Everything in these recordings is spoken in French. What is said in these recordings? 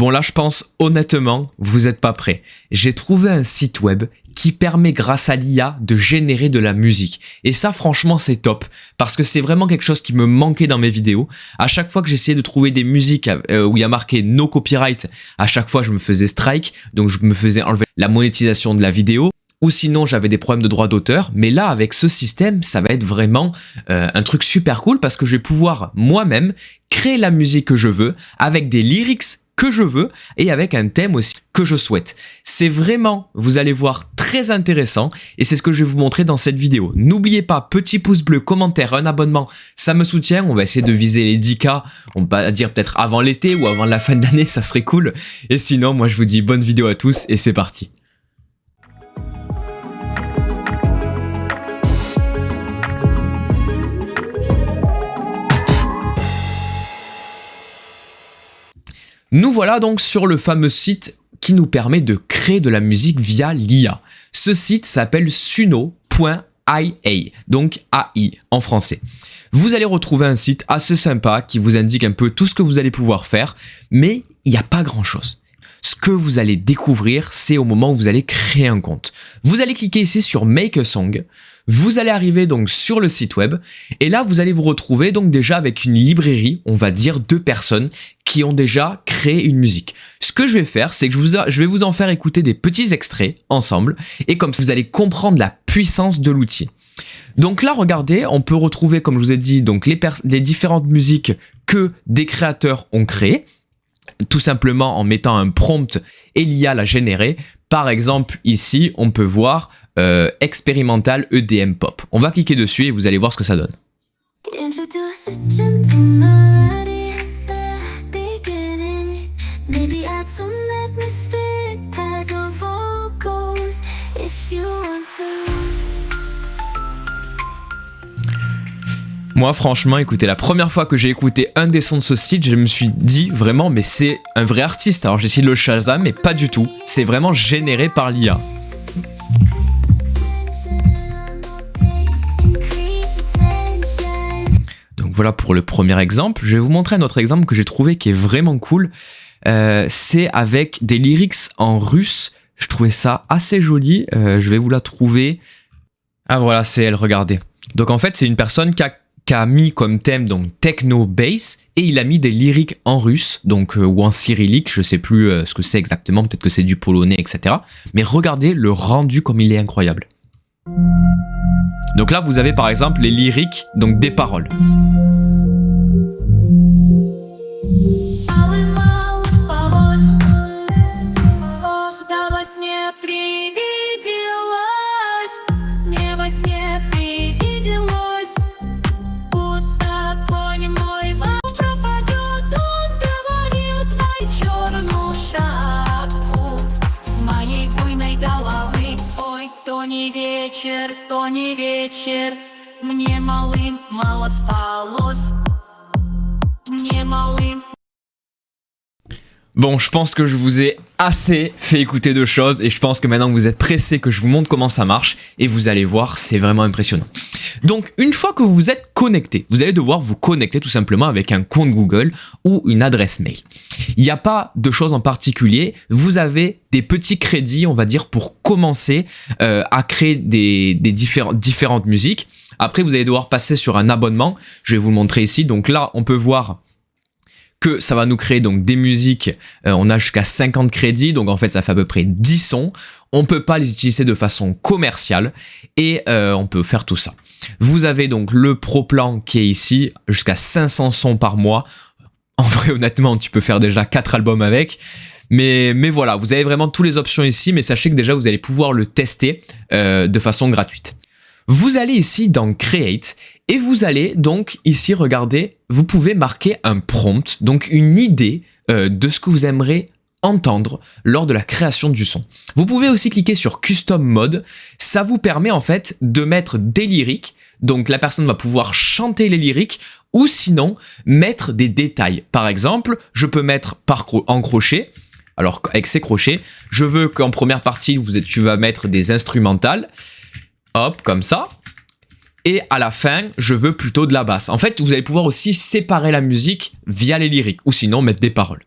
Bon là je pense honnêtement, vous n'êtes pas prêts. J'ai trouvé un site web qui permet grâce à l'IA de générer de la musique. Et ça franchement c'est top, parce que c'est vraiment quelque chose qui me manquait dans mes vidéos. À chaque fois que j'essayais de trouver des musiques où il y a marqué no copyright, à chaque fois je me faisais strike, donc je me faisais enlever la monétisation de la vidéo. Ou sinon j'avais des problèmes de droit d'auteur, mais là avec ce système ça va être vraiment un truc super cool, parce que je vais pouvoir moi-même créer la musique que je veux, avec des lyrics que je veux et avec un thème aussi que je souhaite. C'est vraiment, vous allez voir, très intéressant et c'est ce que je vais vous montrer dans cette vidéo. N'oubliez pas, petit pouce bleu, commentaire, un abonnement, ça me soutient. On va essayer de viser les 10K, on va dire peut-être avant l'été ou avant la fin d'année, ça serait cool. Et sinon, moi je vous dis bonne vidéo à tous et c'est parti. Nous voilà donc sur le fameux site qui nous permet de créer de la musique via l'IA. Ce site s'appelle suno.ia, donc AI en français. Vous allez retrouver un site assez sympa qui vous indique un peu tout ce que vous allez pouvoir faire, mais il n'y a pas grand chose. Ce que vous allez découvrir, c'est au moment où vous allez créer un compte. Vous allez cliquer ici sur Make a Song. Vous allez arriver donc sur le site web et là vous allez vous retrouver donc déjà avec une librairie, on va dire 2 personnes qui ont déjà créé une musique. Ce que je vais faire, c'est que je vais vous en faire écouter des petits extraits ensemble et comme ça vous allez comprendre la puissance de l'outil. Donc là regardez, on peut retrouver comme je vous ai dit donc les différentes musiques que des créateurs ont créées, tout simplement en mettant un prompt et l'IA l'a généré. Par exemple ici on peut voir expérimental EDM pop. On va cliquer dessus et vous allez voir ce que ça donne. Moi franchement, écoutez, la première fois que j'ai écouté un des sons de ce site, je me suis dit vraiment mais c'est un vrai artiste. Alors j'ai essayé de le Shazam mais pas du tout. C'est vraiment généré par l'IA. Donc voilà pour le premier exemple. Je vais vous montrer un autre exemple que j'ai trouvé qui est vraiment cool. C'est avec des lyrics en russe. Je trouvais ça assez joli. Je vais vous la trouver. Ah voilà, c'est elle, regardez. Donc en fait, c'est une personne qui a mis comme thème donc techno bass et il a mis des lyrics en russe donc ou en cyrillique, je sais plus ce que c'est exactement, peut-être que c'est du polonais, etc. Mais regardez le rendu comme il est incroyable. Donc là vous avez par exemple les lyrics, donc des paroles. То не вечер, мне малым мало спалось, мне малым. Bon, je pense que je vous ai assez fait écouter de choses et je pense que maintenant vous êtes pressés que je vous montre comment ça marche et vous allez voir, c'est vraiment impressionnant. Donc, une fois que vous êtes connecté, vous allez devoir vous connecter tout simplement avec un compte Google ou une adresse mail. Il n'y a pas de choses en particulier, vous avez des petits crédits, on va dire, pour commencer à créer des différentes musiques. Après, vous allez devoir passer sur un abonnement, je vais vous le montrer ici. Donc là, on peut voir que ça va nous créer donc des musiques, on a jusqu'à 50 crédits, donc en fait ça fait à peu près 10 sons. On peut pas les utiliser de façon commerciale et on peut faire tout ça. Vous avez donc le Pro Plan qui est ici, jusqu'à 500 sons par mois. En vrai, honnêtement, tu peux faire déjà 4 albums avec. Mais voilà, vous avez vraiment toutes les options ici, mais sachez que déjà vous allez pouvoir le tester de façon gratuite. Vous allez ici dans Create et vous allez donc ici, regardez, vous pouvez marquer un prompt, donc une idée de ce que vous aimeriez entendre lors de la création du son. Vous pouvez aussi cliquer sur Custom Mode, ça vous permet en fait de mettre des lyriques, donc la personne va pouvoir chanter les lyriques ou sinon mettre des détails. Par exemple, je peux mettre en crochet. Alors avec ces crochets, je veux qu'en première partie, tu vas mettre des instrumentales. Hop, comme ça. Et à la fin, je veux plutôt de la basse. En fait, vous allez pouvoir aussi séparer la musique via les lyriques ou sinon mettre des paroles.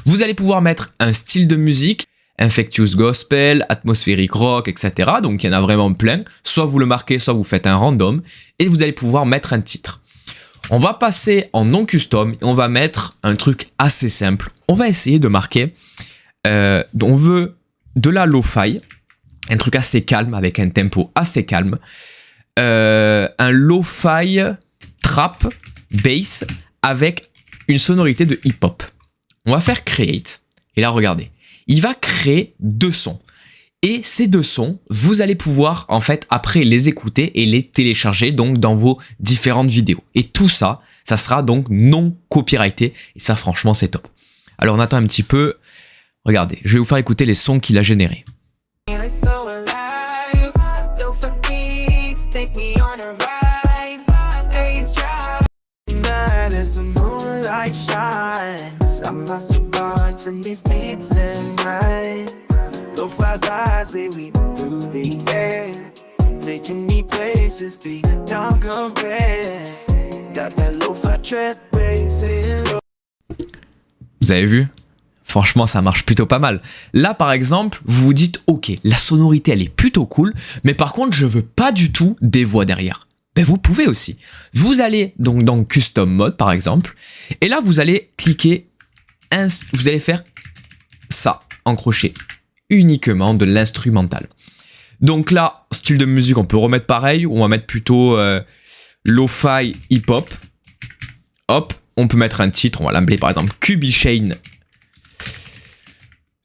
Vous allez pouvoir mettre un style de musique, Infectious Gospel, Atmospheric Rock, etc. Donc il y en a vraiment plein. Soit vous le marquez, soit vous faites un random. Et vous allez pouvoir mettre un titre. On va passer en non custom et on va mettre un truc assez simple. On va essayer de marquer, on veut de la lo-fi, un truc assez calme avec un tempo assez calme. Un lo-fi trap bass avec une sonorité de hip-hop. On va faire create. Et là, regardez. Il va créer 2 sons. Et ces 2 sons, vous allez pouvoir en fait après les écouter et les télécharger donc dans vos différentes vidéos. Et tout ça, ça sera donc non copyrighté. Et ça, franchement, c'est top. Alors, on attend un petit peu. Regardez, je vais vous faire écouter les sons qu'il a générés. Vous avez vu? Franchement, ça marche plutôt pas mal. Là, par exemple, vous vous dites, ok, la sonorité, elle est plutôt cool, mais par contre, je veux pas du tout des voix derrière. Ben, vous pouvez aussi. Vous allez donc dans Custom Mode, par exemple, et là, vous allez cliquer, vous allez faire ça, encrocher uniquement de l'instrumental. Donc là, style de musique, on peut remettre pareil, ou on va mettre plutôt lo-fi hip-hop. Hop, on peut mettre un titre, on va l'appeler par exemple Cubichain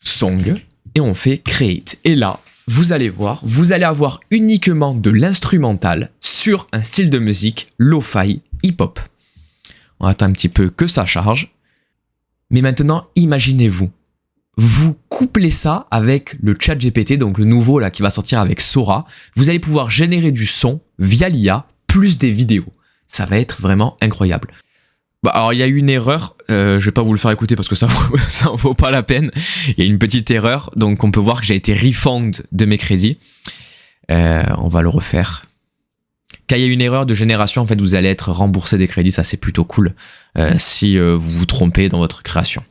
Song, et on fait create. Et là, vous allez voir, vous allez avoir uniquement de l'instrumental sur un style de musique lo-fi hip-hop. On attend un petit peu que ça charge. Mais maintenant, imaginez-vous, vous couplez ça avec le chat GPT, donc le nouveau là qui va sortir avec Sora. Vous allez pouvoir générer du son via l'IA plus des vidéos. Ça va être vraiment incroyable. Bah alors il y a eu une erreur, je vais pas vous le faire écouter parce que ça en vaut pas la peine. Il y a une petite erreur, donc on peut voir que j'ai été refund de mes crédits. On va le refaire. Quand il y a une erreur de génération, en fait, vous allez être remboursé des crédits, ça c'est plutôt cool si vous vous trompez dans votre création.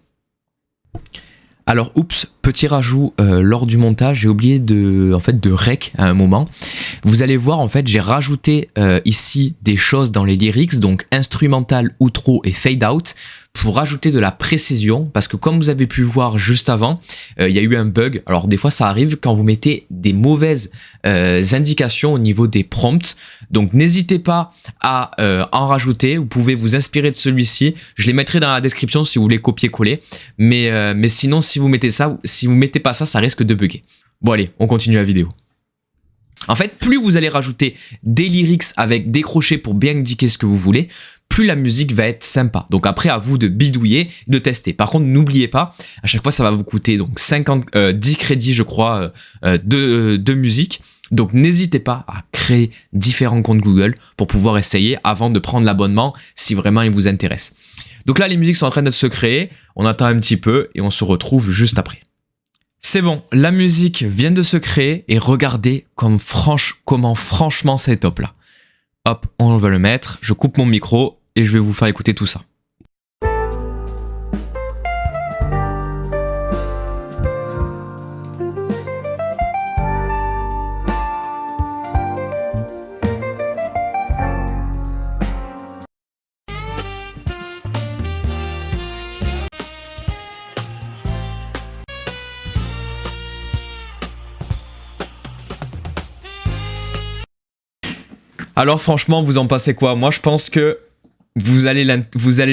Alors, oups, petit rajout, lors du montage, j'ai oublié de rec à un moment. Vous allez voir, en fait, j'ai rajouté ici des choses dans les lyrics, donc instrumental, outro et fade out, pour rajouter de la précision, parce que comme vous avez pu voir juste avant, il y a eu un bug. Alors des fois ça arrive quand vous mettez des mauvaises indications au niveau des prompts, donc n'hésitez pas à en rajouter. Vous pouvez vous inspirer de celui-ci, je les mettrai dans la description si vous voulez copier-coller, mais sinon si vous mettez ça, si vous mettez pas ça, ça risque de bugger. Bon allez, on continue la vidéo. En fait, plus vous allez rajouter des lyrics avec des crochets pour bien indiquer ce que vous voulez, plus la musique va être sympa. Donc après, à vous de bidouiller, de tester. Par contre, n'oubliez pas, à chaque fois, ça va vous coûter donc 10 crédits, je crois, de musique. Donc n'hésitez pas à créer différents comptes Google pour pouvoir essayer avant de prendre l'abonnement si vraiment il vous intéresse. Donc là, les musiques sont en train de se créer. On attend un petit peu et on se retrouve juste après. C'est bon, la musique vient de se créer et regardez comment franchement c'est top là. Hop, on va le mettre, je coupe mon micro et je vais vous faire écouter tout ça. Alors franchement, vous en pensez quoi? Moi, je pense que vous allez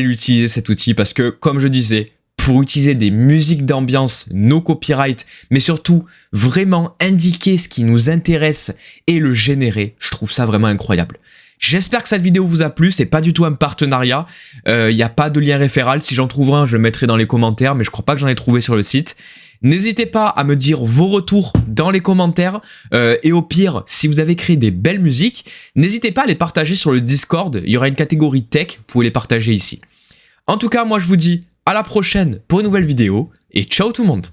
l'utiliser cet outil parce que, comme je disais, pour utiliser des musiques d'ambiance, no copyright, mais surtout vraiment indiquer ce qui nous intéresse et le générer, je trouve ça vraiment incroyable. J'espère que cette vidéo vous a plu, c'est pas du tout un partenariat, il n'y a pas de lien référal, si j'en trouve un, je le mettrai dans les commentaires, mais je crois pas que j'en ai trouvé sur le site. N'hésitez pas à me dire vos retours dans les commentaires et au pire, si vous avez créé des belles musiques, n'hésitez pas à les partager sur le Discord, il y aura une catégorie tech, vous pouvez les partager ici. En tout cas, moi je vous dis à la prochaine pour une nouvelle vidéo et ciao tout le monde!